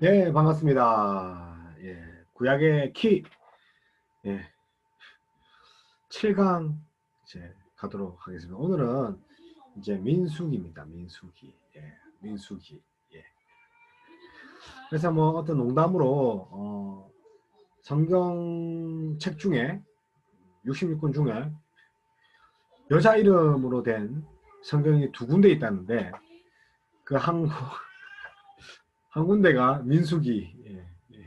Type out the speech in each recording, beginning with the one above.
예, 반갑습니다. 예, 구약의 키, 예, 7강 이제 가도록 하겠습니다. 오늘은 이제 민수기입니다. 민수기. 예, 민수기. 예. 그래서 뭐 어떤 농담으로, 성경책 중에, 66권 중에 여자 이름으로 된 성경이 두 군데 있다는데, 그 한 군데가 민수기. 예, 예.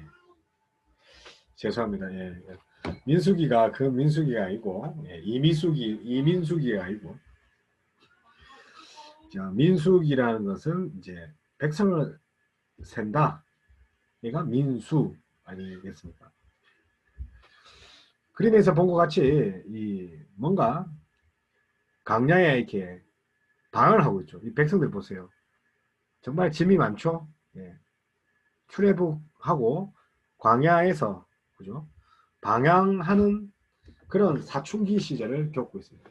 죄송합니다. 예, 예. 민수기가 그 민수기가 아니고, 예, 이민수기가 아니고, 자, 민수기라는 것은 이제 백성을 센다. 얘가 민수 아니겠습니까? 그림에서 본 것 같이 이 뭔가 강야에 이렇게 방을 하고 있죠. 이 백성들 보세요. 정말 짐이 많죠. 예. 출애굽하고 광야에서 그죠? 방향하는 그런 사춘기 시절을 겪고 있습니다.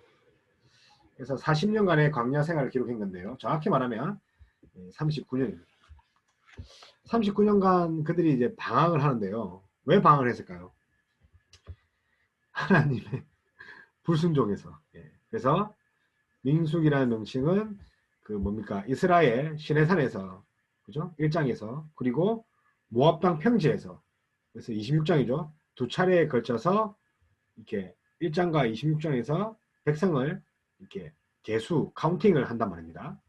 그래서 40년간의 광야 생활을 기록한 건데요. 정확히 말하면 39년입니다. 39년간 그들이 이제 방황을 하는데요. 왜 방황을 했을까요? 하나님의 불순종에서. 예. 그래서 민숙이라는 명칭은 그 뭡니까? 이스라엘 시내산에서 그죠? 1장에서 그리고 모압 땅 평지에서 그래서 26장이죠. 두 차례에 걸쳐서 이렇게 1장과 26장에서 백성을 이렇게 개수 카운팅을 한단 말입니다.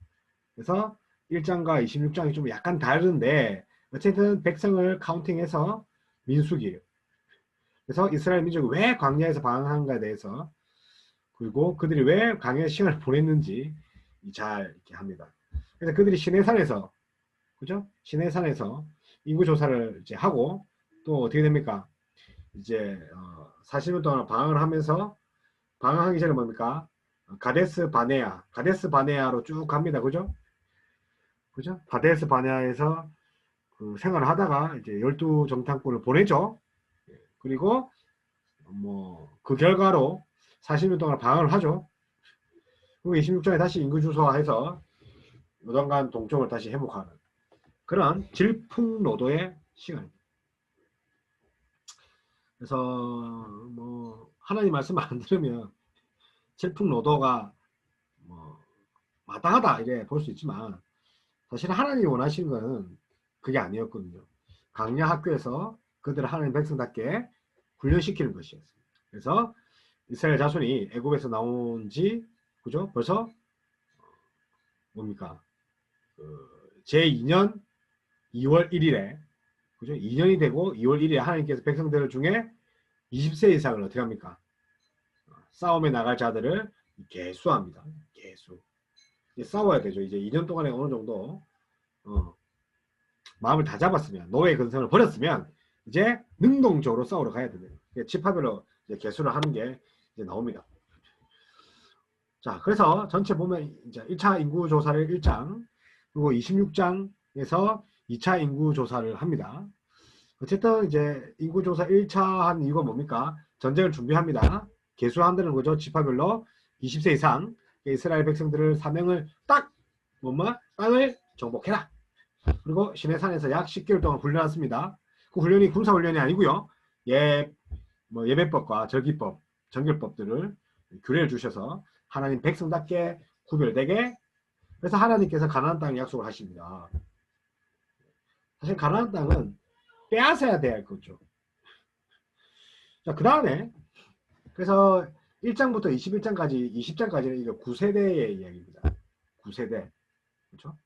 그래서 1장과 26장이 좀 약간 다른데 어쨌든 백성을 카운팅해서 민수기예요. 그래서 이스라엘 민족이 왜 광야에서 방황한가에 대해서 그리고 그들이 왜 광야 시간을 보냈는지 잘 이렇게 합니다. 그래서 그들이 시내산에서 그죠? 시내산에서 인구 조사를 이제 하고 또 어떻게 됩니까? 이제 40년 동안 방황을 하면서 방황하기 전에 뭡니까? 가데스 바네아로 쭉 갑니다. 그죠? 그죠? 가데스 바네아에서 그 생활을 하다가 이제 12정탐꾼을 보내죠. 그리고 뭐 그 결과로 40년 동안 방황을 하죠. 그리고 26장에 다시 인구 조사해서 요단간 동쪽을 다시 회복하는 그런 질풍노도의 시간입니다. 그래서 뭐 하나님 말씀 안 들으면 질풍노도가 뭐 마땅하다 이래 볼 수 있지만 사실 하나님이 원하시는 것은 그게 아니었거든요. 강야 학교에서 그들을 하나님 백성답게 훈련시키는 것이었습니다. 그래서 이스라엘 자손이 애굽에서 나온 지 그죠? 벌써 뭡니까? 제2년 2월 1일에 그죠? 2년이 되고 2월 1일에 하나님께서 백성들 중에 20세 이상을 어떻게 합니까? 싸움에 나갈 자들을 개수합니다. 개수. 이제 싸워야 되죠. 이제 2년 동안에 어느 정도 어, 마음을 다 잡았으면 노예 근성을 버렸으면 이제 능동적으로 싸우러 가야 됩니다. 지파별로 이제 개수를 하는 게 이제 나옵니다. 자, 그래서 전체 보면 이제 1차 인구 조사를 1장 그리고 26장에서 2차 인구 조사를 합니다. 어쨌든 이제 인구 조사 1차 한 이유가 뭡니까? 전쟁을 준비합니다. 개수한다는 거죠. 지파별로 20세 이상 이스라엘 백성들을 사명을 딱 뭐뭐 땅을 정복해라. 그리고 시내산에서 약 10개월 동안 훈련했습니다. 그 훈련이 군사훈련이 아니고요. 뭐 예배법과 절기법, 정결법들을 규례를 주셔서 하나님 백성답게 구별되게 그래서 하나님께서 가나안 땅을 약속을 하십니다. 사실 가나안 땅은 빼앗아야 될 거죠. 자, 그 다음에 그래서 1장부터 21장까지 20장까지는 이게 9세대의 이야기입니다. 9세대. 그렇죠?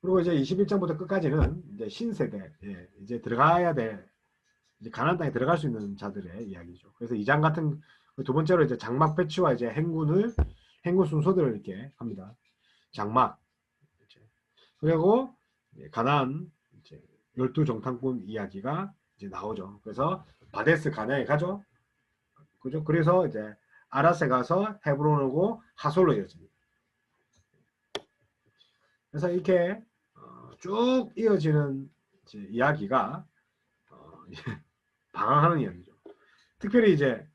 그리고 이제 21장부터 끝까지는 이제 신세대, 예, 이제 들어가야 될, 이제 가나안 땅에 들어갈 수 있는 자들의 이야기죠. 그래서 2장 같은 두 번째로 이제 장막 배치와 이제 행군 순서들을 이렇게 합니다. 장막, 그리고 가나안 이제 12정탐꾼 이야기가 이제 나오죠. 그래서 바데스 가나에 가죠. 그죠? 그래서 이제 아라세 가서 헤브론 오고 하솔로 이어집니다. 그래서 이렇게 쭉 이어지는 이야기가 방황하는 이야기죠. 특별히 이제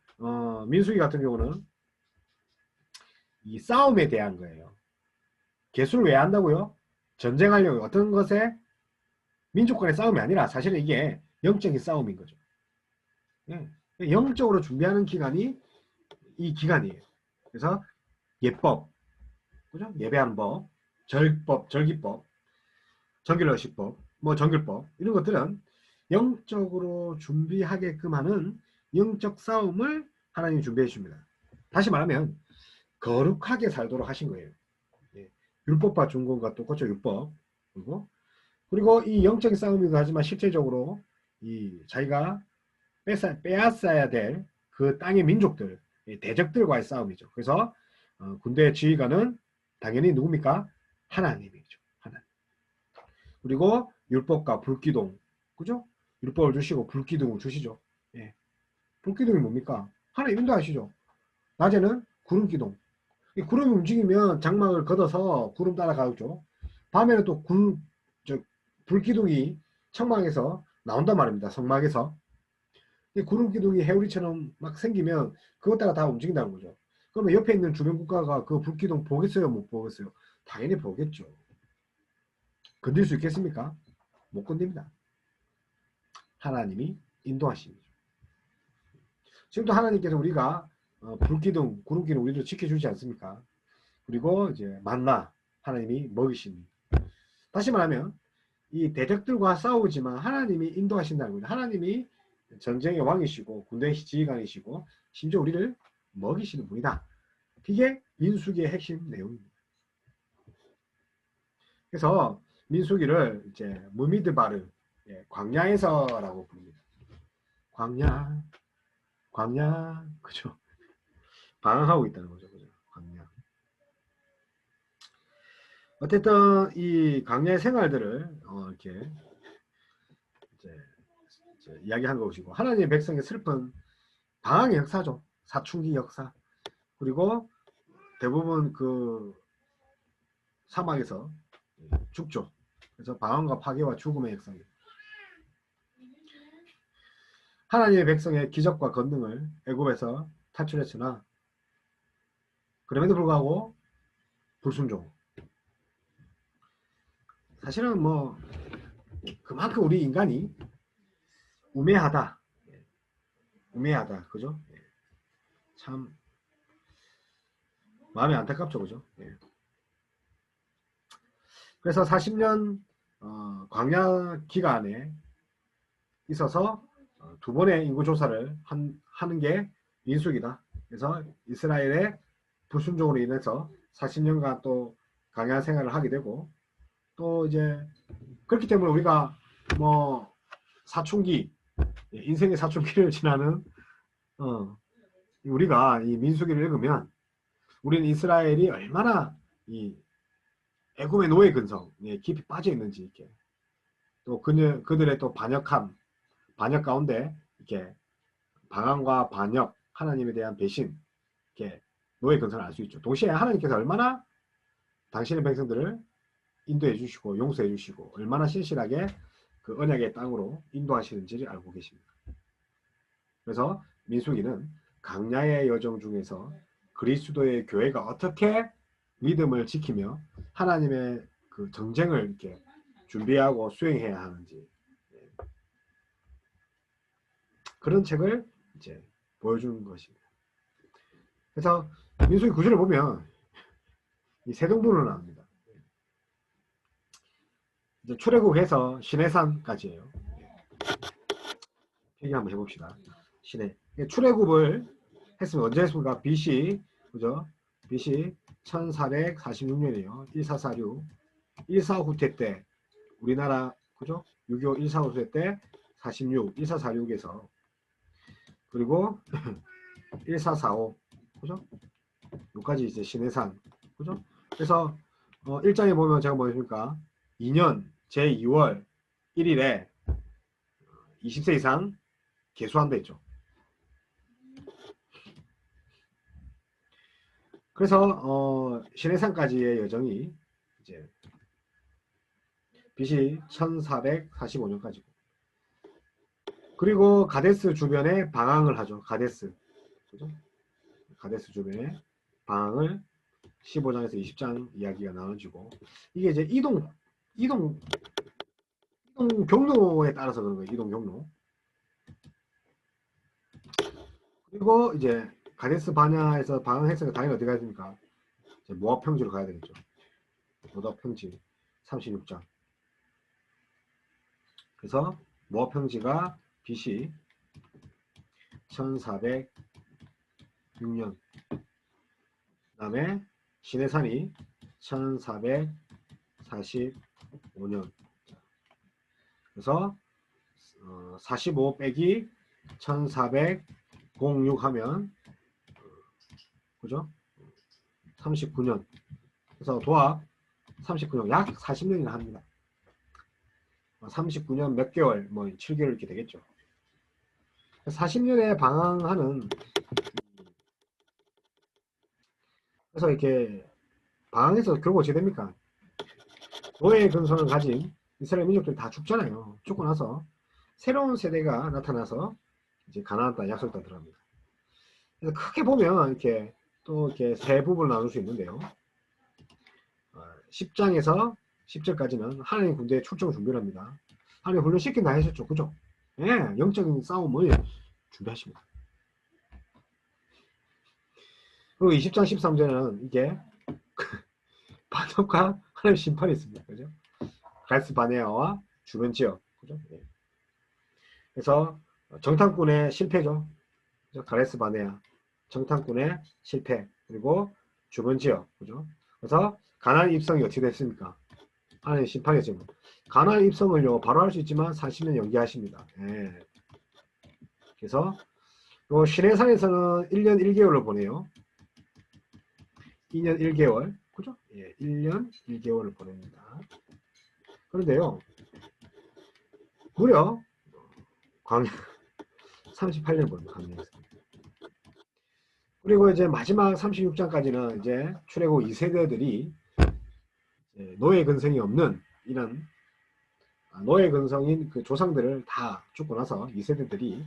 민수기 같은 경우는 이 싸움에 대한 거예요. 개수를 왜 한다고요? 전쟁하려고 어떤 것에 민족 간의 싸움이 아니라 사실은 이게 영적인 싸움인 거죠. 예. 영적으로 준비하는 기간이 이 기간이에요. 그래서 예법, 그죠? 예배하는 법, 절법, 절기법, 정결의식법, 뭐 정결법 이런 것들은 영적으로 준비하게끔 하는 영적 싸움을 하나님이 준비해 줍니다. 다시 말하면 거룩하게 살도록 하신 거예요. 예. 율법과 준공과 똑같죠. 율법. 그리고 이 영적인 싸움이기도 하지만 실제적으로 이 자기가 빼앗아야 될 그 땅의 민족들, 대적들과의 싸움이죠. 그래서 군대 지휘관은 당연히 누굽니까? 하나님이죠. 하나님. 그리고 율법과 불기둥, 그죠? 율법을 주시고 불기둥을 주시죠. 예. 불기둥이 뭡니까? 하나님 인도하시죠. 낮에는 구름기둥. 이 구름이 움직이면 장막을 걷어서 구름 따라가죠. 밤에는 또 불기둥이 청막에서 나온단 말입니다. 성막에서. 구름 기둥이 해오리처럼 막 생기면 그것 따라 다 움직인다는 거죠. 그러면 옆에 있는 주변 국가가 그 불기둥 보겠어요? 못 보겠어요? 당연히 보겠죠. 건들 수 있겠습니까? 못 건듭니다. 하나님이 인도하십니다. 지금도 하나님께서 우리가 불기둥, 구름 기둥 우리를 지켜주지 않습니까? 그리고 이제 만나 하나님이 먹이십니다. 다시 말하면 이 대적들과 싸우지만 하나님이 인도하신다는 거죠. 하나님이 전쟁의 왕이시고 군대의 지휘관이시고 심지어 우리를 먹이시는 분이다. 이게 민수기의 핵심 내용입니다. 그래서 민수기를 이제 무미드바르, 광야에서라고 부릅니다. 광야, 그죠? 방황하고 있다는 거죠, 그죠? 광야. 어쨌든 이 광야의 생활들을 이렇게 이제 이야기한 것이고 하나님의 백성의 슬픈 방황의 역사죠. 사춘기 역사. 그리고 대부분 그 사막에서 죽죠. 그래서 방황과 파괴와 죽음의 역사입니다. 하나님의 백성의 기적과 권능을 애굽에서 탈출했으나 그럼에도 불구하고 불순종. 사실은 뭐 그만큼 우리 인간이 우매하다. 그죠? 참 마음이 안타깝죠, 그죠? 그래서 40년 광야 기간에 있어서 두 번의 인구조사를 하는 게 민수기다. 그래서 이스라엘의 불순종으로 인해서 40년간 또 광야 생활을 하게 되고 또 이제 그렇기 때문에 우리가 뭐 사춘기, 인생의 사춘기를 지나는 우리가 이 민수기를 읽으면 우리는 이스라엘이 얼마나 이 애굽의 노예 근성에 깊이 빠져 있는지 이렇게 또 그들의 또 반역 가운데 이렇게 방황과 반역, 하나님에 대한 배신, 이렇게 노예 근성을 알 수 있죠. 동시에 하나님께서 얼마나 당신의 백성들을 인도해 주시고 용서해 주시고 얼마나 신실하게 그 언약의 땅으로 인도하시는지를 알고 계십니다. 그래서 민수기는 광야의 여정 중에서 그리스도의 교회가 어떻게 믿음을 지키며 하나님의 그 정쟁을 이렇게 준비하고 수행해야 하는지 그런 책을 이제 보여주는 것입니다. 그래서 민수기 9절을 보면 이 세 동부로 나옵니다. 이제 출애굽해서 시내산까지예요. 얘기 한번 해봅시다. 시내 출애굽을 했으면 언제 했습니까? BC 그죠? BC 1446년이에요. 1446 14후퇴 때 우리나라 그죠? 6.25 14후퇴 때 46 1446에서 그리고 1445 그죠? 여기까지 이제 신해산 그죠? 그래서 1장에 보면 제가 뭐였습니까? 2년 제2월 1일에 20세 이상 계수한다 했죠. 그래서 신해산까지의 여정이 이제 BC 1445년까지고 그리고 가데스 주변에 방황을 하죠. 가데스 그죠? 가데스 주변에 방황을 15장에서 20장 이야기가 나눠지고 이게 이제 이동 이동 경로에 따라서 그런 거예요. 이동 경로. 그리고 이제 가데스 바냐에서 방황했으니까 당연히 어디 가야 됩니까? 이제 모압 평지로 가야 되겠죠. 모압 평지 36장. 그래서 모압 평지가 BC 1406년. 그다음에 시내산이 1445년. 그래서 45 빼기 1406 하면 그죠? 39년. 그래서 도합 39년, 약 40년이나 합니다. 39년 몇 개월, 뭐 7개월 이렇게 되겠죠. 40년에 방황하는, 그래서 이렇게 방황해서 결국 어떻게 됩니까? 노예 근성을 가진 이스라엘 민족들이 다 죽잖아요. 죽고 나서 새로운 세대가 나타나서 이제 가나안 땅 약속 땅 들어갑니다. 그래서 크게 보면 이렇게 또 이렇게 세 부분을 나눌 수 있는데요. 10장에서 10절까지는 하나님 군대의 출정 준비를 합니다. 하나님 훈련 시킨다 하셨죠, 그죠? 예, 영적인 싸움을 준비하십니다. 그리고 20장 13절에는 이게 반역과 하나님 심판이 있습니다, 그죠? 가데스 바네아와 주변 지역, 그죠? 예. 그래서 정탐꾼의 실패죠. 가데스 바네아, 정탐꾼의 실패, 그리고 주변 지역, 그죠? 그래서 가나안 입성이 어떻게 됐습니까? 하나님 심판이었지만 가나안 입성을요 바로 할 수 있지만 40년 연기하십니다. 예. 그래서 요 시내산에서는 1년 1개월을 보내요. 2년 1개월, 그죠? 예, 1년 1개월을 보냅니다. 그런데요, 무려 광야 38년 보냅니다. 광야에서. 그리고 이제 마지막 36장까지는 이제 출애굽 2세대들이 노예 근성이 없는 이런 노예 근성인 그 조상들을 다 죽고 나서 2세대들이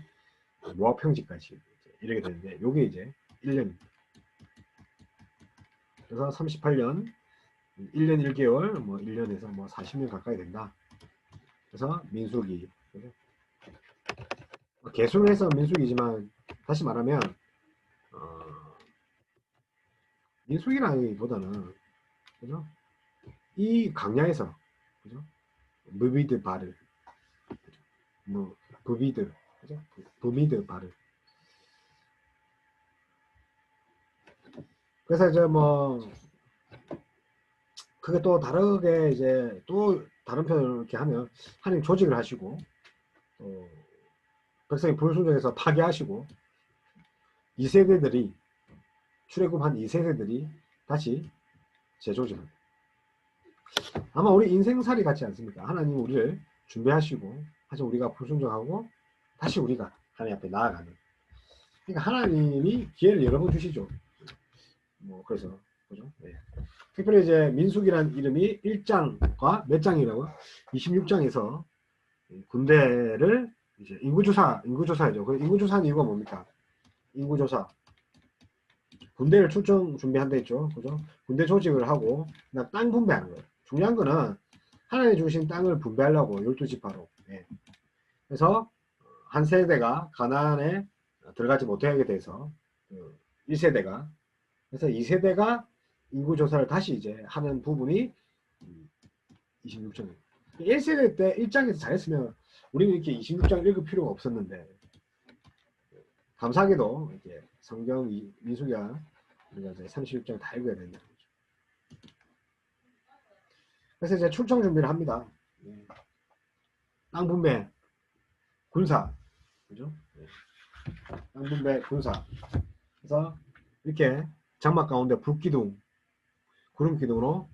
모압 평지까지 이르게 되는데 요게 이제 1년. 그래서 38년 1년 1개월 뭐 1년에서 뭐 40년 가까이 된다. 그래서 민수기. 개수를 해서 민수기지만 다시 말하면 민수기라기보다는 그죠? 이 강야에서 그죠? 무비드 바를 뭐 부비드 그죠? 부미드 바를. 그래서 이제 뭐 그게 또 다르게 이제 또 다른 표현을 이렇게 하면 하나님 조직을 하시고 백성이 불순종해서 파괴하시고 2세대들이 출애굽한 2세대들이 다시 재조직합니다. 아마 우리 인생살이 같지 않습니까? 하나님 우리를 준비하시고 다시 우리가 불순종하고 다시 우리가 하나님 앞에 나아가는. 그러니까 하나님이 기회를 여러 번 주시죠. 뭐 그래서 그죠? 네. 특별히 이제 민수기란 이름이 1장과 몇 장이라고? 26장에서 군대를 이제 인구조사죠. 그 인구조사는 이유가 뭡니까? 인구조사. 군대를 출정 준비한다 했죠. 그죠? 군대 조직을 하고 땅 분배하는 거예요. 중요한 거는 하나님 주신 땅을 분배하려고 12지파로. 네. 그래서 한 세대가 가나안에 들어가지 못하게 돼서 1세대가 그래서 2세대가 인구조사를 다시 이제 하는 부분이 26장이에요. 1세대 때 1장에서 잘했으면 우리는 이렇게 26장 읽을 필요가 없었는데 감사하게도 이렇게 성경 민수기가 우리가 이제 36장 다 읽어야 된다는 거죠. 그래서 이제 출정 준비를 합니다. 땅 분배, 군사, 그죠? 땅 분배, 군사. 그래서 이렇게 장막 가운데 불기둥, 구름 기둥으로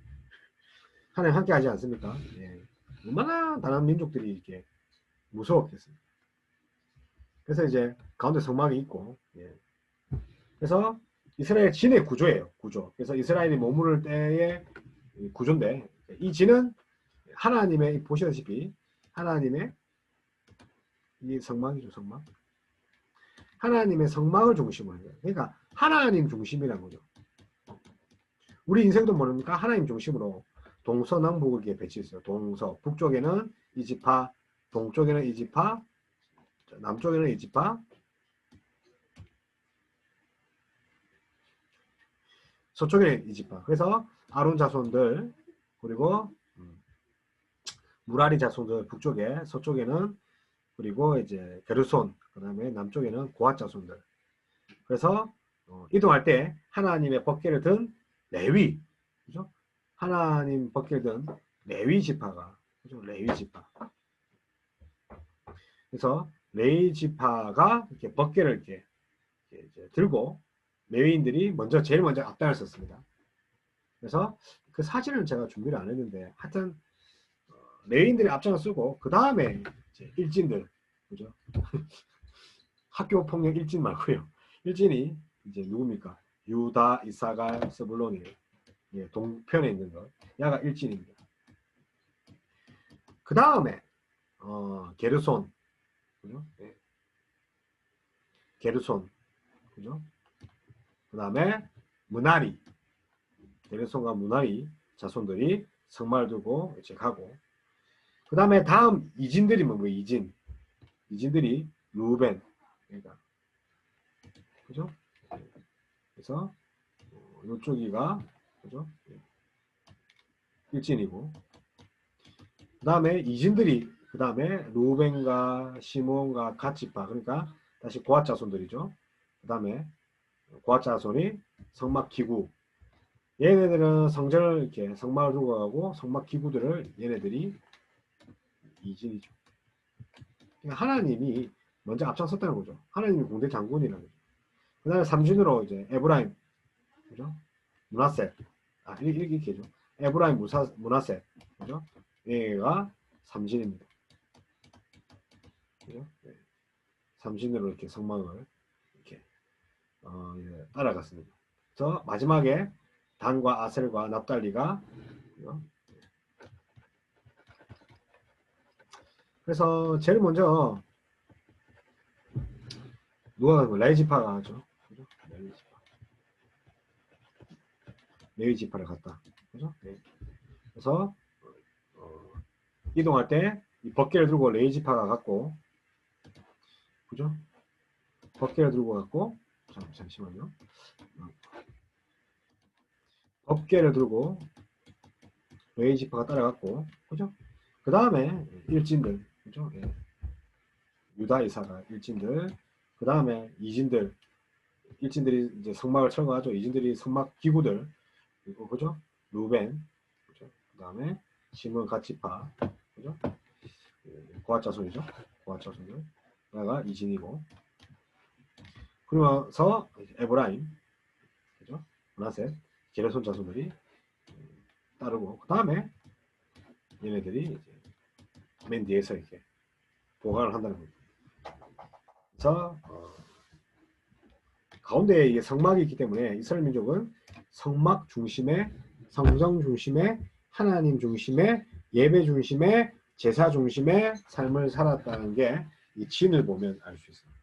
하나님 함께 하지 않습니까? 예. 얼마나 다른 민족들이 이렇게 무서웠겠습니까? 그래서 이제 가운데 성막이 있고, 예. 그래서 이스라엘 진의 구조예요. 구조. 그래서 이스라엘이 머무를 때의 구조인데 이 진은 하나님의 보시다시피 하나님의 이 성막이죠. 성막. 하나님의 성막을 중심으로 해요. 그러니까 하나님 중심이라는 거죠. 우리 인생도 모릅니까? 하나님 중심으로 동서남북을 이렇게 배치했어요. 동서 북쪽에는 이 지파, 동쪽에는 이 지파, 남쪽에는 이 지파, 서쪽에는 이 지파. 그래서 아론 자손들, 그리고 무라리 자손들 북쪽에, 서쪽에는, 그리고 이제 게르손, 그 다음에 남쪽에는 고핫 자손들. 그래서 이동할 때 하나님의 법궤를 든 레위, 그죠? 하나님 법궤를 든 레위 지파가, 그죠? 레위 지파. 그래서 레위 지파가 이렇게 법궤를 이렇게 이제 들고 레위인들이 제일 먼저 앞장을 섰습니다. 그래서 그 사진을 제가 준비를 안 했는데, 하여튼 레위인들이 앞장을 쓰고 그 다음에 일진들, 그죠? 학교 폭력 일진 말고요. 일진이 이제 누굽니까? 유다, 이사갈, 스불론이, 예, 동편에 있는 것. 야가 일진입니다. 그 다음에 게르손, 그죠? 예. 게르손, 그죠? 그 다음에 무나리, 게르손과 무나리 자손들이 성마를 두고 이제 가고, 그 다음에 다음 이진들이 뭐 이진들이 루벤, 그러니까, 그죠? 그래서 이쪽이가, 그죠? 일진이고, 그 다음에 이진들이, 그 다음에 루벤과 시몬과 갓지파, 그러니까 다시 고핫 자손들이죠. 그 다음에 고핫 자손이 성막 기구, 얘네들은 성전을 이렇게 성막을 두고 가고, 성막 기구들을 얘네들이 이진이죠. 그러니까 하나님이 먼저 앞장섰다는 거죠. 하나님이 공대 장군이라는 거죠. 그 다음에 삼진으로 이제 에브라임, 그죠? 문하세, 이렇게 죠 에브라임 문하세, 그죠? 얘가 삼진입니다. 그죠? 네. 삼진으로 이렇게 성막을 이렇게 따라갔습니다. 그래서 마지막에 단과 아셀과 납달리가, 그죠? 그래서 제일 먼저 누가 레위지파가 하죠. 그죠? 레위지파를 갔다. 그죠? 네. 그래서 이동할 때 이 법궤를 들고 레위지파가 갔고, 그죠? 법궤를 들고 갔고, 잠시만요. 법궤를 들고 레위지파가 따라갔고, 그죠? 그 다음에 일진들, 그죠? 예. 유다 이사가 일진들, 그 다음에 이진들, 일진들이 이제 성막을 철거하죠. 이진들이 성막 기구들, 그리고 그죠? 루벤, 그죠? 그 다음에 시몬 갓지파, 그죠? 고핫 자손이죠. 고핫 자손들, 내가 이진이고, 그러면서 에브라임, 그죠? 문하셋, 게르손 자손들이 따르고, 그 다음에 얘네들이 이제 맨 뒤에서 이렇게 보강을 한다는 겁니다. 그래서 가운데에 이게 성막이 있기 때문에 이스라엘 민족은 성막 중심의, 성정 중심의, 하나님 중심의, 예배 중심의, 제사 중심의 삶을 살았다는 게 이 진을 보면 알 수 있습니다.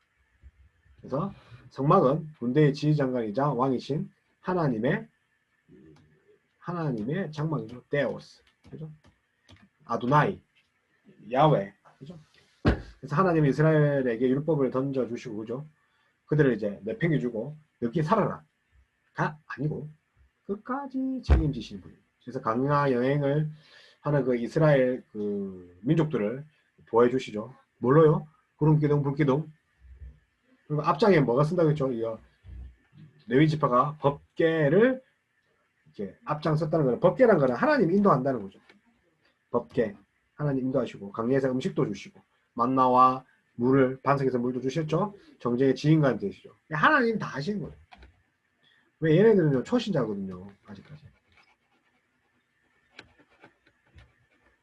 그래서 성막은 군대의 지휘장관이자 왕이신 하나님의 장막이죠. 데오스, 그죠? 아도나이, 야훼, 그죠? 그래서 하나님이 이스라엘에게 율법을 던져주시고, 그죠? 그들을 이제 내팽개주고 여기 살아라가 아니고 끝까지 책임지시는 분입니다. 그래서 강나 여행을 하는 그 이스라엘 그 민족들을 보호해 주시죠. 뭘로요? 구름기둥, 불기둥. 그리고 앞장에 뭐가 쓴다고 했죠? 이거 레위 지파가 법궤를 이렇게 앞장섰다는 거는, 법궤란 거는 하나님 인도한다는 거죠. 법궤, 하나님 인도하시고 강야에서 음식도 주시고 만나와 물을, 반석에서 물도 주셨죠. 정쟁의 지인간 되시죠. 하나님 다 하시는 거예요. 왜 얘네들은요 초신자거든요 아직까지.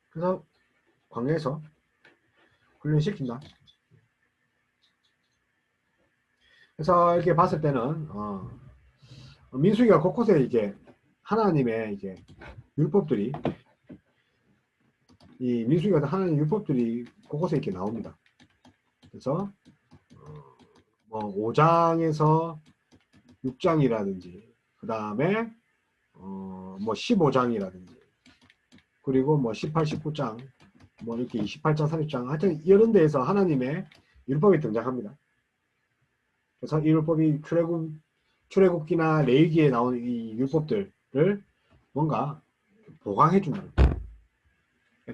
그래서 광야에서 훈련시킨다. 그래서 이렇게 봤을 때는 민수기가 곳곳에 이게 하나님의 이제 율법들이, 이 민수기가 하나님 율법들이 곳곳에 이렇게 나옵니다. 그래서 뭐 5장에서 6장이라든지, 그 다음에 뭐 15장이라든지, 그리고 뭐 18, 19장, 뭐 이렇게 28장, 30장 하여튼 이런 데에서 하나님의 율법이 등장합니다. 그래서 이 율법이 출애굽기나 레위기에 나오는 이 율법들을 뭔가 보강해 준다는 거예요.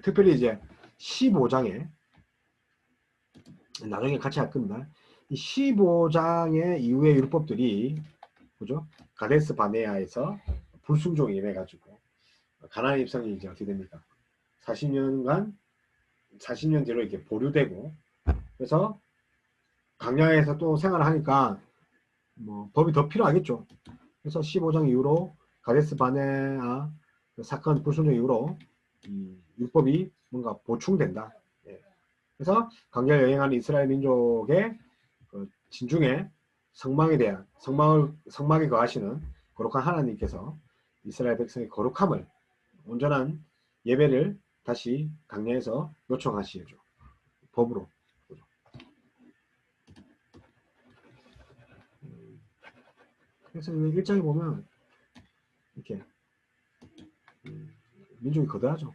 특별히 이제 15장에 나중에 같이 할 겁니다. 이 15장의 이후의 율법들이 그죠? 가데스 바네아에서 불순종이 임해가지고 가나안 입성이 이제 어떻게 됩니까? 40년 뒤로 이렇게 보류되고 그래서 광야에서 또 생활을 하니까 뭐 법이 더 필요하겠죠. 그래서 15장 이후로 가데스 바네아 사건 불순종 이후로 이 율법이 뭔가 보충된다. 예. 그래서 광야 여행하는 이스라엘 민족의 그 진중에 성막에 거하시는 거룩한 하나님께서 이스라엘 백성의 거룩함을 온전한 예배를 다시 광야에서 요청하시죠. 법으로. 그래서 1장에 보면 이렇게 민족이 거대하죠.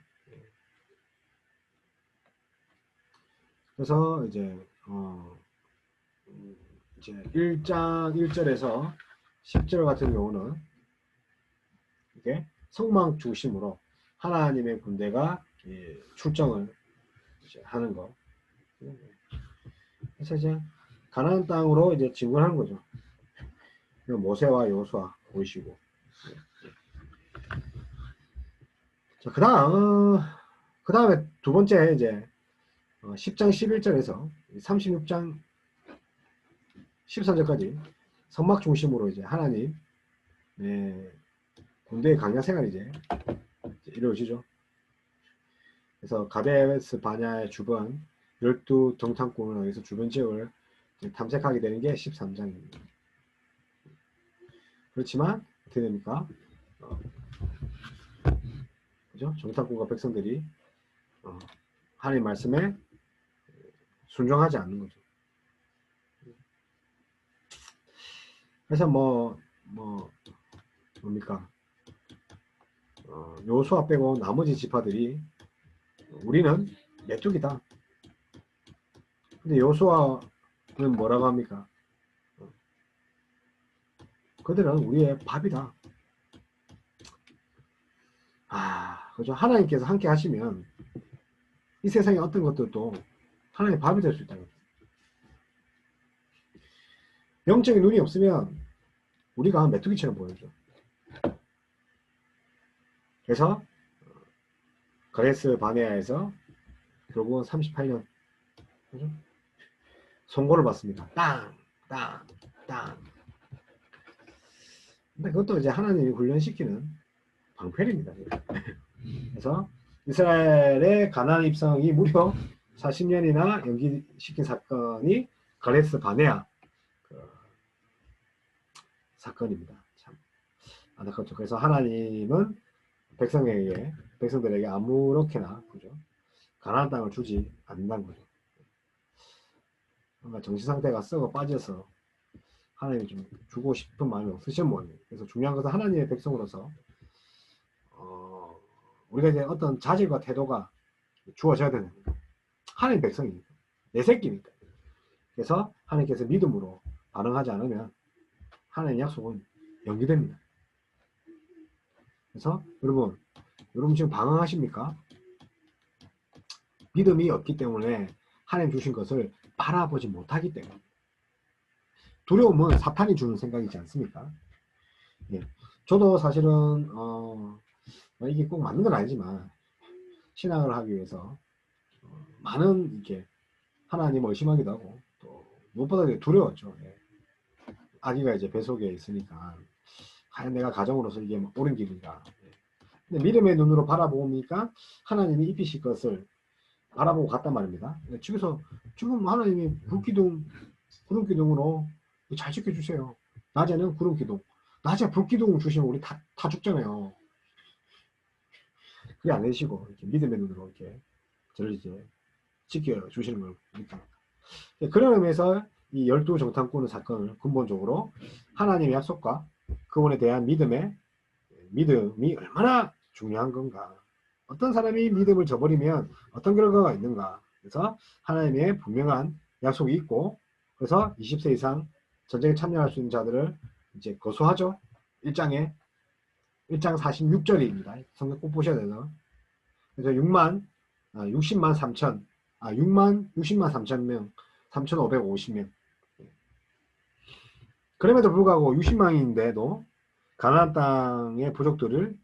그래서 이제 1장 1절에서 10절 같은 경우는 이게 성막 중심으로 하나님의 군대가 출정을 이제 하는 거. 그래서 이제 가나안 땅으로 이제 진군하는 거죠. 모세와 여호수아 보이시고. 자, 그 다음에 두 번째 이제 10장 11절에서 36장 13절까지 성막 중심으로 이제 하나님 군대의 강야 생활이 이제 이루어지죠. 그래서 가데스 바냐의 주변 12 정탐꾼을 여기서 주변 지역을 탐색하게 되는 게 13장입니다. 그렇지만 어떻게 됩니까? 그죠? 정탐꾼과 백성들이 하나님 말씀에 순종하지 않는 거죠. 그래서 뭡니까? 여호수아 빼고 나머지 지파들이 우리는 메뚜기다. 근데 여호수아는 뭐라고 합니까? 그들은 우리의 밥이다. 그죠? 하나님께서 함께 하시면 이 세상의 어떤 것들도 하나님의 밥이 될 수 있다는 거죠. 영적인 눈이 없으면 우리가 메뚜기처럼 보여죠. 그래서 가데스 바네아에서 결국은 38년 그죠? 선고를 받습니다. 땅. 근데 그것도 이제 하나님이 훈련시키는 방패입니다. 그래서 이스라엘의 가나안 입성이 무려 40년이나 연기시킨 사건이 가데스 바네아 사건입니다. 참 안타깝죠. 그래서 하나님은 백성들에게 아무렇게나 그죠? 가나안 땅을 주지 않는다는 거죠. 뭔가 정신 상태가 썩어 빠져서 하나님이 좀 주고 싶은 마음이 없으신 모양이에요. 그래서 중요한 것은 하나님의 백성으로서 우리가 이제 어떤 자질과 태도가 주어져야 되는 거예요. 하나님 백성이니까 내 새끼니까. 그래서 하나님께서 믿음으로 반응하지 않으면 하나님의 약속은 연기됩니다. 그래서 여러분 지금 방황하십니까? 믿음이 없기 때문에 하나님 주신 것을 바라보지 못하기 때문에. 두려움은 사탄이 주는 생각이지 않습니까? 예. 저도 사실은 이게 꼭 맞는 건 아니지만 신앙을 하기 위해서 많은 이렇게 하나님을 의심하기도 하고 또 무엇보다 두려웠죠. 예. 아기가 이제 뱃속에 있으니까 과연 내가 가정으로서 이게 옳은 길인가. 예. 근데 믿음의 눈으로 바라보니까 하나님이 입히실 것을 바라보고 갔단 말입니다. 집에서 지금 하나님이 구름기둥으로 잘 지켜주세요. 낮에는 구름기둥, 낮에 불기둥 주시면 우리 다 죽잖아요. 그게 안 되시고 이렇게 믿음의 눈으로 이렇게 저를 이제 지켜주시는 걸 느낍니다. 그런 의미에서 이 12 정탐꾼의 사건을 근본적으로 하나님의 약속과 그분에 대한 믿음이 얼마나 중요한 건가. 어떤 사람이 믿음을 저버리면 어떤 결과가 있는가. 그래서 하나님의 분명한 약속이 있고, 그래서 20세 이상 전쟁에 참여할 수 있는 자들을 이제 거소하죠. 1장 46절입니다. 성경 꼭 보셔야 돼요. 그래서 60만 3천, 60만 3천 명, 3,550명. 그럼에도 불구하고 60만인데도 가나안 땅의 부족들을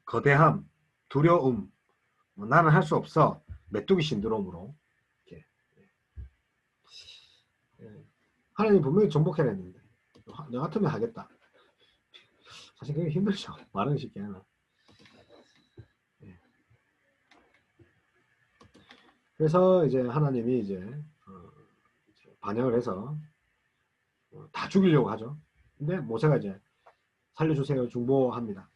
거대함, 두려움, 나는 할 수 없어, 메뚜기 신드롬으로 이렇게. 하나님 분명히 정복해야 했는데 너 같으면 하겠다. 사실 그게 힘들죠. 말은 쉽게 하나. 그래서 이제 하나님이 이제 반역을 해서 다 죽이려고 하죠. 근데 모세가 이제 살려주세요 중보합니다.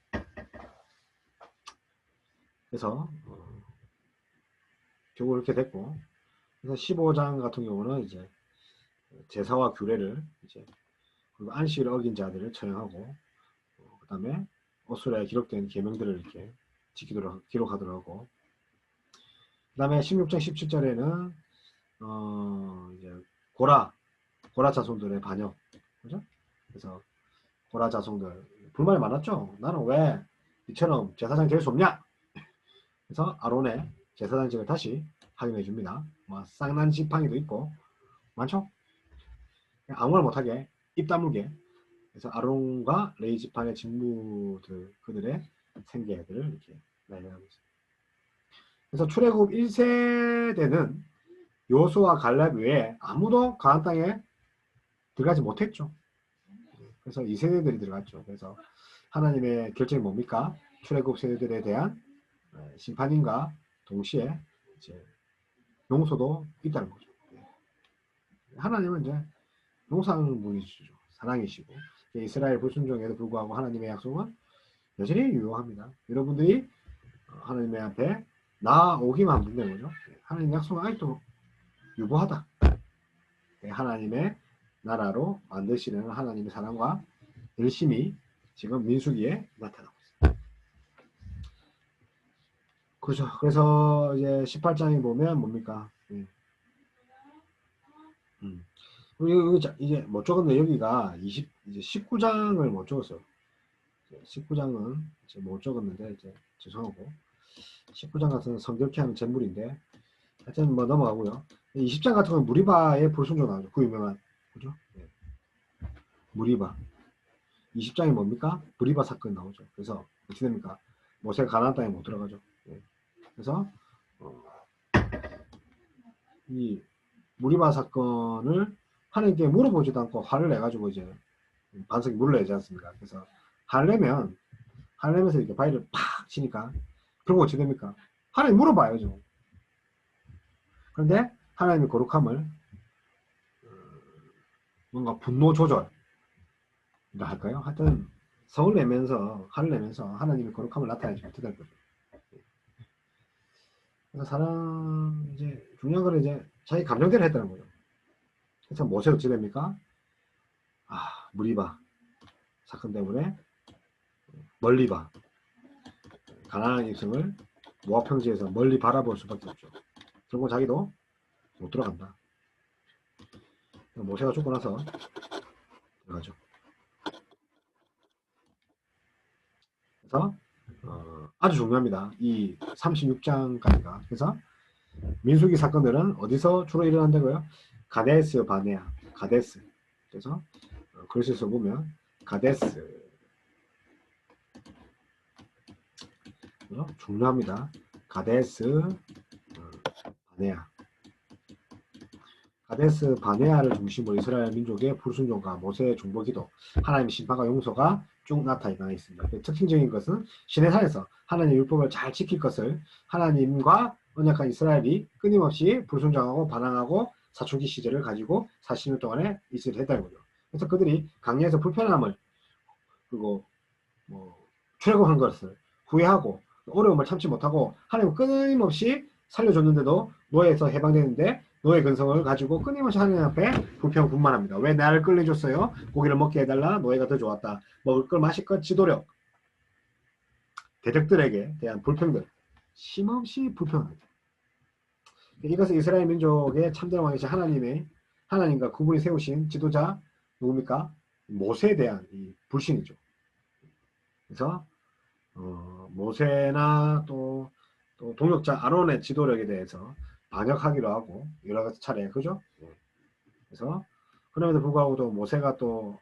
그래서 결국 이렇게 됐고, 그래서 15장 같은 경우는 이제 제사와 규례를 이제 그리고 안식을 어긴 자들을 처형하고, 그 다음에 오스라에 기록된 계명들을 이렇게 기록하도록 하고, 그 다음에 16장 17절에는 이제 고라 자손들의 반역, 그죠? 그래서 고라 자손들 불만이 많았죠. 나는 왜 이처럼 제사장 될 수 없냐? 그래서 아론의 제사장직을 다시 확인해 줍니다. 뭐 쌍난 지팡이도 있고 많죠. 아무 말 못하게 입 다물게. 그래서 아론과 레위 지팡의 직무들, 그들의 생계들을 이렇게 나열하고 있습니다. 그래서 출애굽 1세대는 요수와 갈렙 외에 아무도 가나안 땅에 들어가지 못했죠. 그래서 2세대들이 들어갔죠. 그래서 하나님의 결정이 뭡니까? 출애굽 세대들에 대한 심판인가 동시에 이제 용서도 있다는 거죠. 하나님은 이제 용서분이시죠. 사랑이시고, 이스라엘 불순종에도 불구하고 하나님의 약속은 여전히 유효합니다. 여러분들이 하나님의 앞에 나오기만 하면 된다는 거죠. 하나님의 약속은 아직도 유효하다. 하나님의 나라로 만드시는 하나님의 사랑과 열심히 지금 민수기에 나타나고 있습니다. 그렇죠. 그래서 이제 18장에 보면 뭡니까? 이제 못 적었는데 여기가 이제 19장을 못 적었어요. 19장은 이제 못 적었는데 이제 죄송하고, 19장 같은 성격케 하는 재물인데 하여튼 뭐 넘어가고요. 20장 같은 건 무리바의 불순종 나오죠. 그 유명한, 그죠? 네. 무리바. 20장이 뭡니까? 무리바 사건 나오죠. 그래서 어떻게 됩니까? 모세가 가나안 땅에 못 들어가죠. 네. 그래서 이 무리바 사건을 하나님께 물어보지도 않고 화를 내가지고 이제 반석이 물을 내지 않습니까? 그래서 하려면서 이렇게 바위를 팍 치니까 결국 어떻게 됩니까? 하나님 물어봐야죠. 그런데 하나님의 거룩함을 뭔가 분노 조절 할까요? 하여튼 성을 내면서 화를 내면서 하나님의 거룩함을 나타내지 못하는 거죠. 그래서 사람 이제 중요한 건 이제 자기 감정대로 했다는 거죠. 그래서 모세가 어떻게 됩니까? 무리바 사건 때문에 멀리 봐. 가나안 입성을 모압 평지에서 멀리 바라볼 수밖에 없죠. 결국 자기도 못 들어간다. 모세가 죽고 나서 들어가죠. 그래서 아주 중요합니다. 이 36장까지가. 그래서 민수기 사건들은 어디서 주로 일어난다고요? 가데스 바네아, 가데스. 그래서 글씨에서 보면 가데스 중요합니다. 가데스 바네아. 가데스 바네아를 중심으로 이스라엘 민족의 불순종과 모세의 중보기도, 하나님의 심판과 용서가 쭉 나타나 있습니다. 특징적인 것은 시내산에서 하나님의 율법을 잘 지킬 것을 하나님과 언약한 이스라엘이 끊임없이 불순종하고 반항하고 사춘기 시절을 가지고 40년 동안에 있으려 했다는 거죠. 그래서 그들이 강야에서 불편함을 그리고 출애굽한 것을 후회하고 어려움을 참지 못하고 하나님은 끊임없이 살려줬는데도 노예에서 해방되는데 노예 근성을 가지고 끊임없이 하나님 앞에 불평분만합니다. 왜 나를 끌려줬어요? 고기를 먹게 해달라. 노예가 더 좋았다. 먹을 걸 마실 것 지도력. 대적들에게 대한 불평들, 쉼없이 불평합니다. 이것은 이스라엘 민족의 참된 왕이신 하나님과 그분이 세우신 지도자 누굽니까? 모세에 대한 이 불신이죠. 그래서 모세나 또 동역자 아론의 지도력에 대해서 반역하기로 하고 여러 가지 차례, 그죠? 그래서 그럼에도 불구하고 또 모세가 또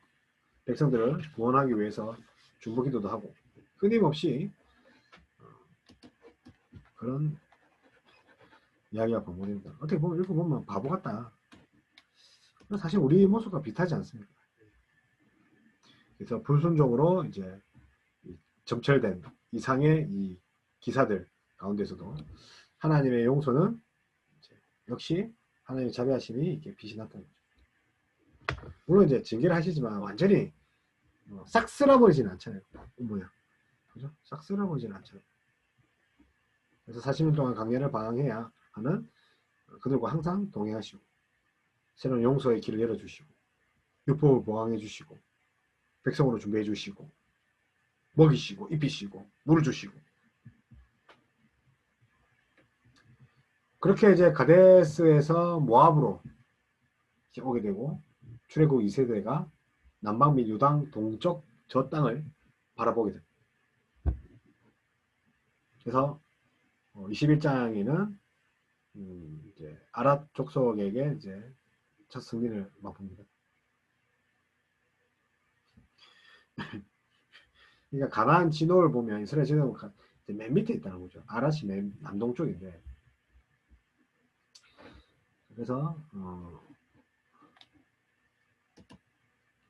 백성들을 구원하기 위해서 중보기도도 하고 끊임없이 그런 이야기가 본문입니다. 어떻게 보면 읽어보면 바보 같다. 사실 우리 모습과 비슷하지 않습니까? 그래서 불순종으로 이제 점철된 이상의 이 기사들 가운데서도 하나님의 용서는 역시 하나님의 자비하심이 이렇게 빛이 났다는 거죠. 물론 이제 징계를 하시지만 완전히 싹 쓸어버리지는 않잖아요. 뭐야, 그죠? 싹 쓸어버리지는 않잖아요. 그래서 40년 동안 강연을 방황해야 하는 그들과 항상 동행하시고 새로운 용서의 길을 열어주시고 율법을 보강해 주시고 백성으로 준비해 주시고 먹이시고 입히시고 물을 주시고, 그렇게 이제 가데스에서 모압으로 오게 되고 출애굽 2세대가 남방 및 유당 동쪽 저 땅을 바라보게 됩니다. 그래서 21장에는 이제 아랏 족속에게 이제 첫 승리를 맛봅니다. 그러니까 가나안 진호를 보면 이스라엘 진호는 맨 밑에 있다는 거죠. 아랏이 맨 남동쪽인데, 그래서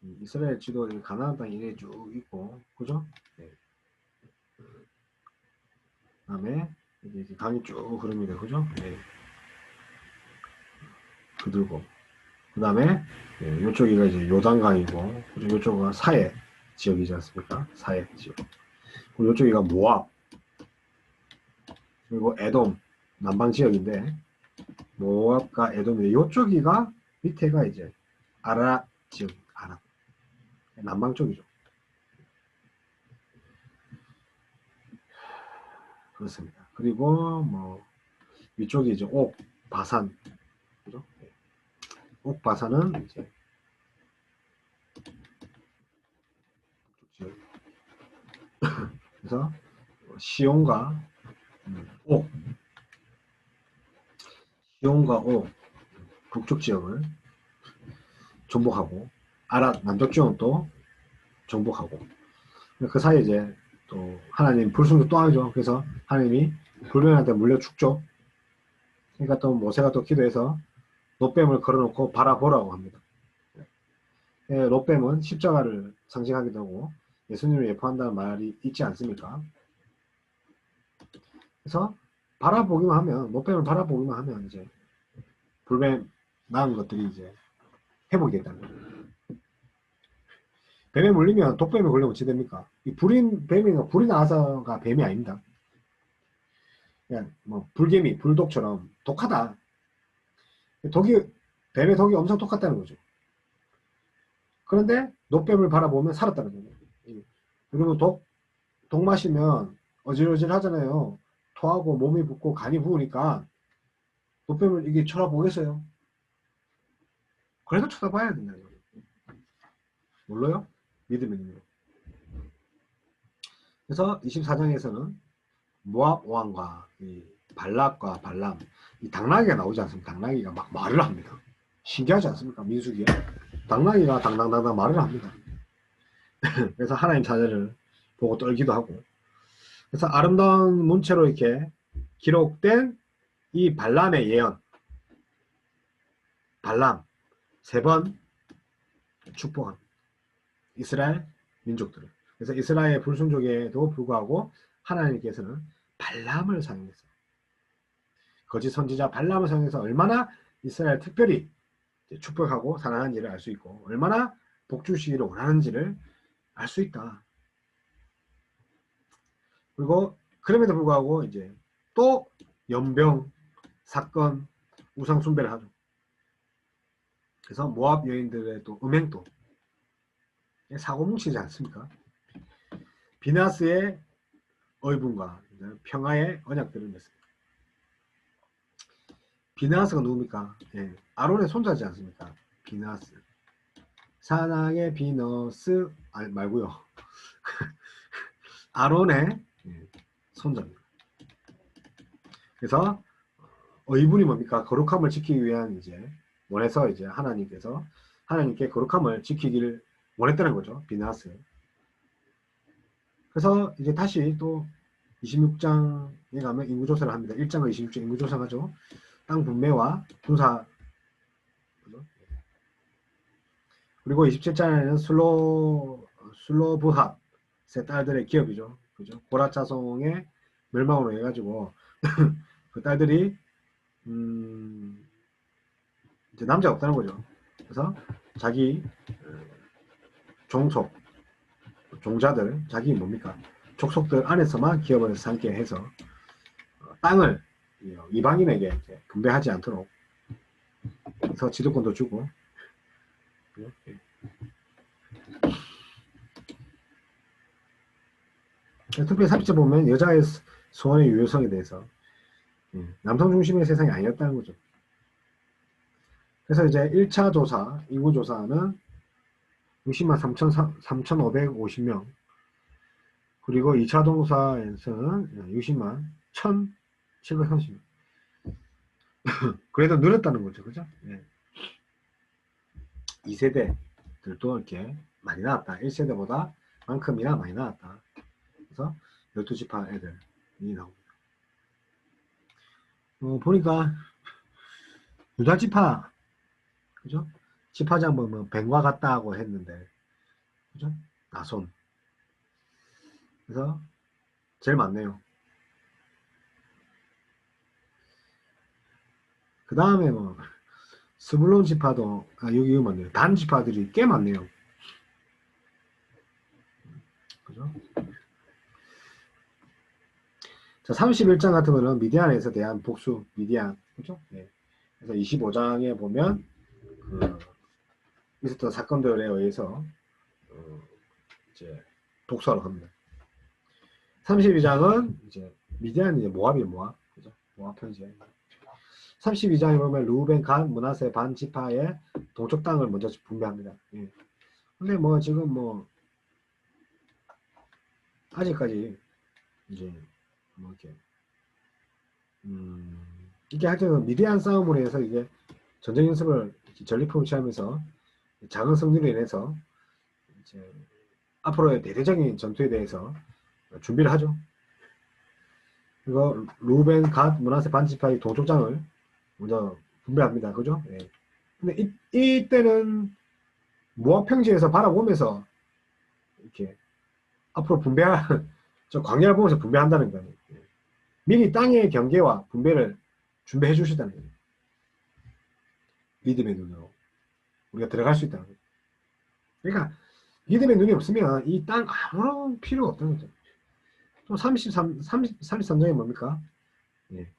이스라엘 지도 가나안 땅 이래 쭉 있고, 그죠? 네. 그다음에 이제 강이 쭉 흐릅니다, 그죠? 네. 그들고, 그다음에 이쪽이가 이제 요단강이고, 그리고 이쪽은 사해 지역이지 않습니까? 사해 지역. 그리고 이쪽이가 모압, 그리고 에돔 남방 지역인데, 모압과 에돔인데 이쪽이가 밑에가 이제 아라 지역, 아라 남방 쪽이죠. 그렇습니다. 그리고 뭐 위쪽이 이제 옥, 바산, 그죠? 옥, 바산은 이제 그래서 시온과 옥, 시온과 옥 북쪽 지역을 정복하고 아랏 남쪽 지역은 또 정복하고, 그 사이에 이제 또 하나님 불순도 또 하죠. 그래서 하나님이 불면한테 물려 죽죠. 그러니까 또 모세가 또 기도해서 롯뱀을 걸어놓고 바라보라고 합니다. 롯뱀은 십자가를 상징하기도 하고 예수님을 예포한다는 말이 있지 않습니까? 그래서 바라보기만 하면, 롯뱀을 바라보기만 하면 이제 불뱀 나은 것들이 이제 회복이 된다는 거예요. 뱀에 물리면 독뱀에 걸리면 어찌 됩니까? 이 불인 뱀이가 불이 나와서가 뱀이 아닙니다. 그냥 뭐 불개미, 불독처럼 독하다. 뱀의 독이 엄청 똑같다는 거죠. 그런데 놋뱀을 바라보면 살았다는 거예요. 그리고 독 마시면 어질어질 하잖아요. 토하고 몸이 붓고 간이 부으니까 놋뱀을 이게 쳐다보겠어요? 그래도 쳐다봐야 된다는 거예요. 몰라요? 믿으면요. 그래서 24장에서는 모압 왕과 이 발락과 발람, 이 당나귀가 나오지 않습니까? 당나귀가 막 말을 합니다. 신기하지 않습니까? 민수기에 당나귀가 당당당당 말을 합니다. 그래서 하나님 자녀를 보고 떨기도 하고, 그래서 아름다운 문체로 이렇게 기록된 이 발람의 예언, 발람 3번 축복한 이스라엘 민족들을. 그래서 이스라엘 불순종에도 불구하고 하나님께서는 발람을 사용했어요. 거짓 선지자 발람을 사용해서 얼마나 이스라엘 특별히 축복하고 사랑하는지를 알 수 있고, 얼마나 복주시기를 원하는지를 알 수 있다. 그리고 그럼에도 불구하고 이제 또 연병, 사건, 우상 숭배를 하죠. 그래서 모압 여인들의 또 음행도 사고뭉치지 않습니까? 비나스의 의분과 평화의 언약들을 맺습니다. 비느하스가 누굽니까? 예, 아론의 손자지 않습니까? 비느하스. 사랑의 비너스 말고요. 아론의 손자입니다. 그래서 의분이 뭡니까? 거룩함을 지키기 위한 이제 원해서 이제 하나님께서 하나님께 거룩함을 지키기를 원했다는 거죠. 비느하스. 그래서 이제 다시 또 26장에 가면 인구조사를 합니다. 1장과 26장 인구조사하죠. 땅 분배와 군사. 그리고 27장에는 슬로브핫의 딸들의 기업이죠. 그죠? 고라 자손의 멸망으로 해가지고 그 딸들이 이제 남자가 없다는 거죠. 그래서 자기 종자들, 자기 뭡니까? 족속들 안에서만 기업을 삼게 해서 땅을 이방인에게 분배하지 않도록 해서 지도권도 주고. 특별히 30절 보면 여자의 소원의 유효성에 대해서 남성 중심의 세상이 아니었다는 거죠. 그래서 이제 1차 조사, 인구조사는 60만 3,550명, 그리고 2차 조사에서는 60만 1,730명. 그래도 늘었다는 거죠. 그죠? 예. 2세대들도 이렇게 많이 나왔다. 1세대보다 만큼이나 많이 나왔다. 그래서 12지파 애들이 나옵니다. 보니까 유다지파, 그죠? 지파장 보면 뱀과 같다고 했는데, 그죠? 나손. 그래서 제일 많네요. 그 다음에 뭐 스불론 지파도 여기 많네요. 단 지파들이 꽤 많네요. 그죠? 자, 31장 같은 거는 미디안에서 대한 복수, 미디안, 그죠? 네. 그래서 25장에 보면 있었던 사건들에 의해서 이제 복수하러 갑니다. 32장은 이제 미디안이 모압이에요, 모압. 그죠? 모압 편지에. 32장에 보면 루벤, 갓, 므낫세 반 지파의 동쪽 땅을 먼저 분배합니다. 예. 근데 뭐 지금 뭐 아직까지 이제 뭐 이렇게 이게 하여튼 미디안 싸움으로 해서 이게 전쟁 연습을 전리품을 취하면서 작은 승리로 인해서 이제 앞으로의 대대적인 전투에 대해서 준비를 하죠. 그리고 루벤, 갓, 므낫세 반 지파의 동쪽 땅을 먼저 분배합니다. 그죠? 예. 근데 이때는 모압 평지에서 바라보면서 이렇게 앞으로 분배할 저 광야를 보면서 분배한다는 거예요. 예. 미리 땅의 경계와 분배를 준비해 주시다는 거예요. 믿음의 눈으로 우리가 들어갈 수 있다는 거예요. 그러니까 믿음의 눈이 없으면 이 땅 아무런 필요가 없다는 거죠. 또 33장이 뭡니까? 예.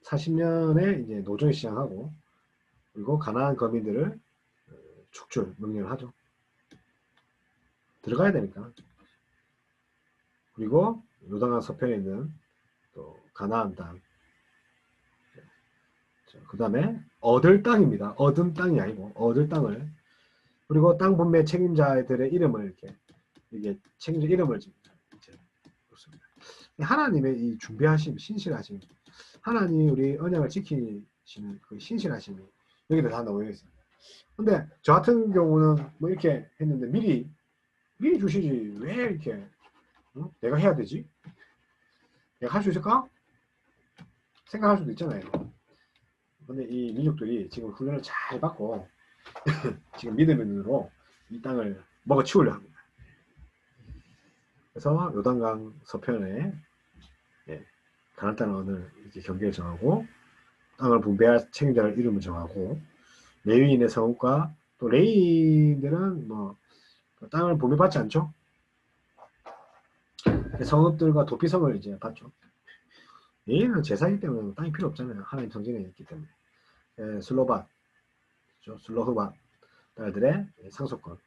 40년에 이제 노정을 시작하고 그리고 가나안 거민들을 축출 명령을 하죠. 들어가야 되니까. 그리고 요단강 서편에 있는 또 가나안 땅. 그 다음에 얻을 땅입니다. 얻은 땅이 아니고 얻을 땅을. 그리고 땅 분배 책임자들의 이름을 이렇게 이게 책임자 이름을 그렇습니다. 하나님의 이 준비하심, 신실하심, 하나님이 우리 언약을 지키시는 그 신실하심이 여기다 다 나와 있어요. 근데 저 같은 경우는 뭐 이렇게 했는데 미리 주시지 왜 이렇게 내가 해야 되지? 내가 할 수 있을까? 생각할 수도 있잖아요. 근데 이 민족들이 지금 훈련을 잘 받고 지금 믿음의 눈으로 이 땅을 먹어치우려 합니다. 그래서 요단강 서편에 가나안 땅 언을 이렇게 경계를 정하고 땅을 분배할 책임자를 이름을 정하고 레위인의 성읍과 또 레위인들은 뭐 땅을 분배받지 않죠. 성읍들과 도피성을 이제 받죠. 레위인은 제사이기 때문에 땅이 필요 없잖아요. 하나님 성전에 있기 때문에. 슬로밧, 슬로흐밧 딸들의 상속권,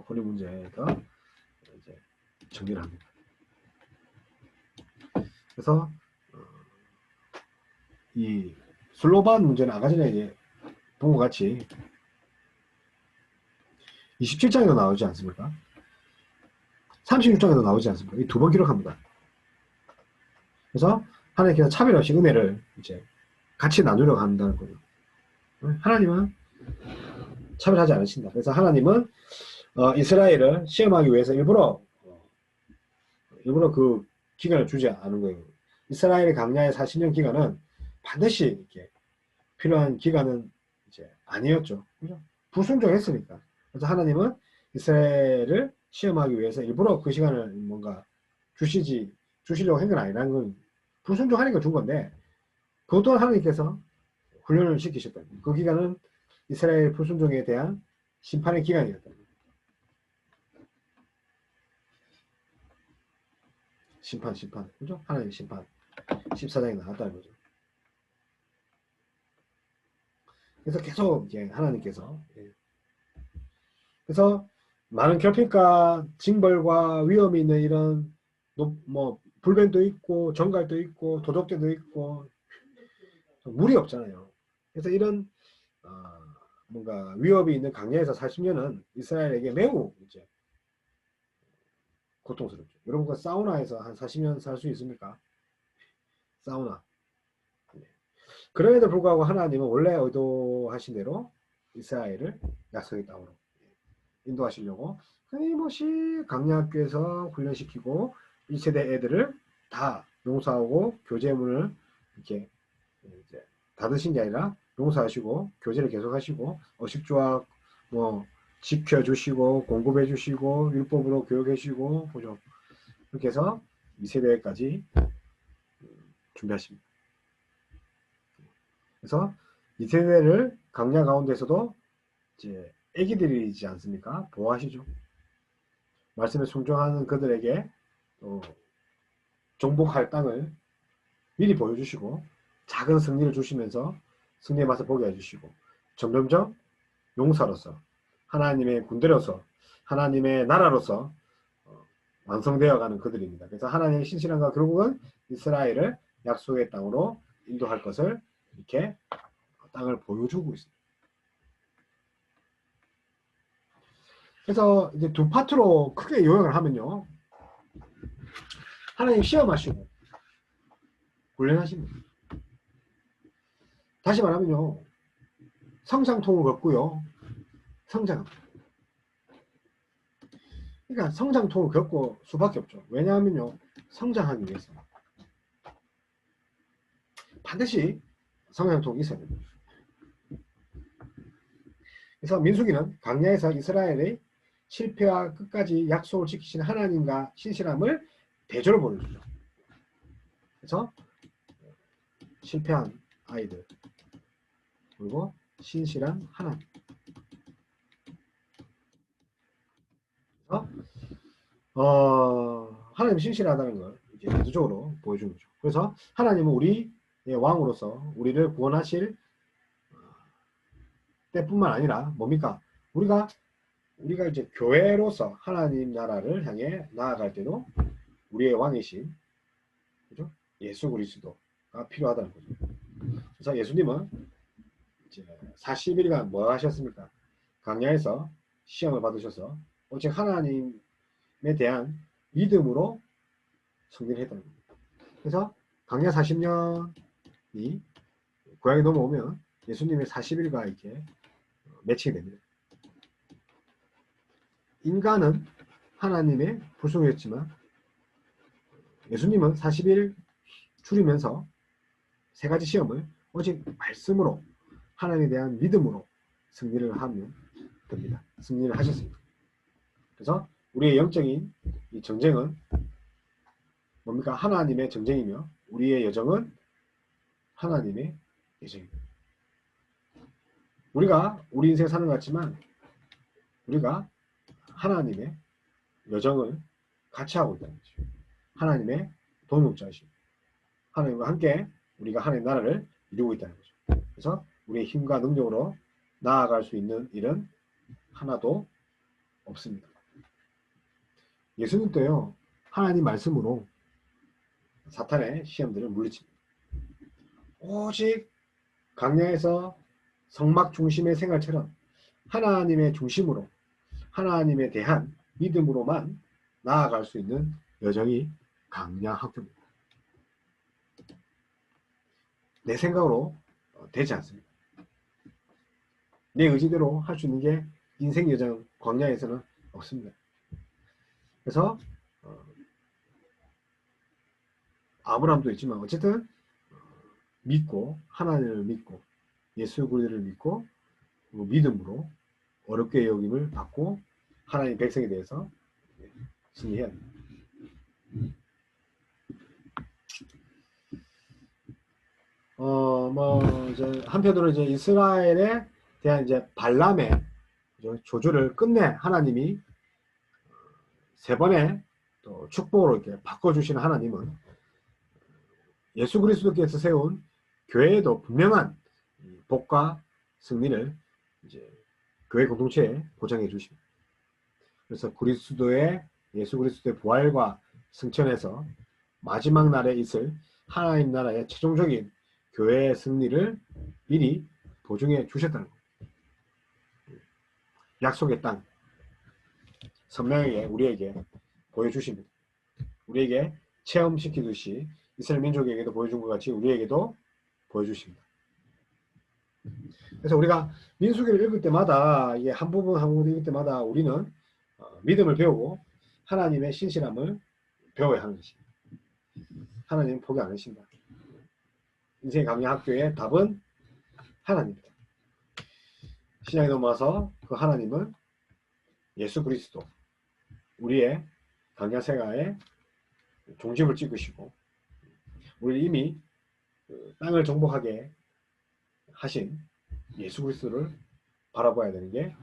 혼인 문제가 이제 정리를 합니다. 그래서 이 슬로반 문제는 아까 전에 본 것 같이 27장에도 나오지 않습니까? 36장에도 나오지 않습니까? 이 두 번 기록합니다. 그래서 하나님께서 차별 없이 은혜를 이제 같이 나누려고 한다는 거죠. 하나님은 차별하지 않으신다. 그래서 하나님은 이스라엘을 시험하기 위해서 일부러 그 기간을 주지 않은 거예요. 이스라엘의 광야의 40년 기간은 반드시 이렇게 필요한 기간은 이제 아니었죠. 그죠? 불순종했으니까. 그래서 하나님은 이스라엘을 시험하기 위해서 일부러 그 시간을 뭔가 주시려고 한 건 아니라는 건 불순종하니까 준 건데, 그것도 하나님께서 훈련을 시키셨다. 그 기간은 이스라엘 불순종에 대한 심판의 기간이었다. 심판. 그죠? 하나님의 심판. 14장에 나왔다는 거죠. 그래서 계속 이제 하나님께서 그래서 많은 결핍과 징벌과 위험이 있는 이런 뭐 불변도 있고 정갈도 있고 도덕죄도 있고 물이 없잖아요. 그래서 이런 뭔가 위협이 있는 광야에서 40년은 이스라엘에게 매우 이제 고통스럽죠. 여러분과 사우나에서 한 40년 살 수 있습니까? 사우나. 그럼에도 불구하고 하나님은 원래 의도하신 대로 이스라엘을 약속의 땅으로 인도하시려고 끊임없이 강약교에서 훈련시키고 1세대 애들을 다 용서하고 교제문을 이렇게 이제 닫으신 게 아니라 용서하시고 교제를 계속하시고 어식조학 뭐 지켜주시고 공급해주시고 율법으로 교육해주시고 보죠. 그렇게 해서 2세대까지 준비하십니다. 그래서 2세대를 강야 가운데서도 이제 애기들이지 않습니까? 보호하시죠. 말씀에 순종하는 그들에게 정복할 땅을 미리 보여주시고 작은 승리를 주시면서 승리의 맛을 보게 해주시고 점점점 용사로서 하나님의 군대로서 하나님의 나라로서 완성되어가는 그들입니다. 그래서 하나님의 신실함과 결국은 이스라엘을 약속의 땅으로 인도할 것을 이렇게 땅을 보여주고 있습니다. 그래서 이제 두 파트로 크게 요약을 하면요. 하나님 시험하시고 훈련하십니다. 다시 말하면요. 성장통을 걷고요. 성장합니다. 그러니까 성장통을 겪고 수밖에 없죠. 왜냐하면요. 성장하기 위해서 반드시 성장통이 있어야 됩니다. 그래서 민수기는 광야에서 이스라엘의 실패와 끝까지 약속을 지키신 하나님과 신실함을 대조를 보여주죠. 그래서 실패한 아이들 그리고 신실한 하나님. 하나님 신실하다는 걸 이제 대조적으로 보여주는 거죠. 그래서 하나님은 우리의 왕으로서 우리를 구원하실 때뿐만 아니라 뭡니까? 우리가 이제 교회로서 하나님 나라를 향해 나아갈 때도 우리의 왕이신 그죠? 예수 그리스도가 필요하다는 거죠. 그래서 예수님은 이제 40일간 뭐 하셨습니까? 광야에서 시험을 받으셔서 오직 하나님에 대한 믿음으로 승리를 했다는 겁니다. 그래서 광야 40년이 고향에 넘어오면 예수님의 40일과 이렇게 매칭이 됩니다. 인간은 하나님의 불순이었지만 예수님은 40일 줄이면서 세 가지 시험을 오직 말씀으로 하나님에 대한 믿음으로 승리를 하면 됩니다. 승리를 하셨습니다. 그래서 우리의 영적인 이 전쟁은 뭡니까? 하나님의 전쟁이며 우리의 여정은 하나님의 여정입니다. 우리가 우리 인생 사는 것 같지만 우리가 하나님의 여정을 같이 하고 있다는 거죠. 하나님의 동역자이시고 하나님과 함께 우리가 하나님의 나라를 이루고 있다는 거죠. 그래서 우리의 힘과 능력으로 나아갈 수 있는 일은 하나도 없습니다. 예수님도요. 하나님 말씀으로 사탄의 시험들을 물리칩니다. 오직 강야에서 성막 중심의 생활처럼 하나님의 중심으로 하나님에 대한 믿음으로만 나아갈 수 있는 여정이 강야 학교입니다. 내 생각으로 되지 않습니다. 내 의지대로 할 수 있는 게 인생 여정 광야에서는 없습니다. 그래서 아브라함도 있지만 어쨌든 믿고 하나님을 믿고 예수 그리스도를 믿고 믿음으로 어렵게 여김을 받고 하나님 백성에 대해서 승리해야 합니다. 이제 한편으로 이제 이스라엘에 대한 이제 발람의 조주를 끝내 하나님이 세 번의 또 축복으로 이렇게 바꿔주시는 하나님은 예수 그리스도께서 세운 교회에도 분명한 복과 승리를 이제 교회 공동체에 보장해 주십니다. 그래서 예수 그리스도의 부활과 승천에서 마지막 날에 있을 하나님 나라의 최종적인 교회의 승리를 미리 보증해 주셨다는 겁니다. 약속의 땅 선명하게 우리에게 보여주십니다. 우리에게 체험시키듯이 이스라엘 민족에게도 보여준 것 같이 우리에게도 보여주십니다. 그래서 우리가 민수기를 읽을 때마다 이게 한 부분 한 부분 읽을 때마다 우리는 믿음을 배우고 하나님의 신실함을 배워야 하는 것입니다. 하나님은 포기 안 하신다. 인생 강의 학교의 답은 하나님입니다. 신약에 넘어와서 그 하나님은 예수 그리스도 우리의 강야 생활에 종집을 찍으시고 우리 이미 땅을 정복하게 하신 예수 그리스도를 바라봐야 되는 게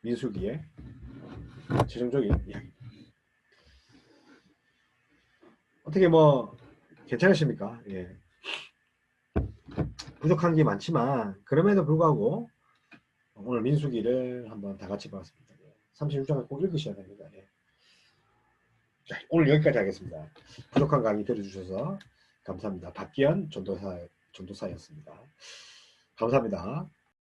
민수기의 최종적인 이야기입니다. 어떻게 괜찮으십니까? 예. 부족한 게 많지만 그럼에도 불구하고 오늘 민수기를 한번 다 같이 봤습니다. 36장을 꼭 읽으셔야 됩니다. 예. 자, 오늘 여기까지 하겠습니다. 부족한 강의 들어주셔서 감사합니다. 박기현 전도사였습니다. 감사합니다.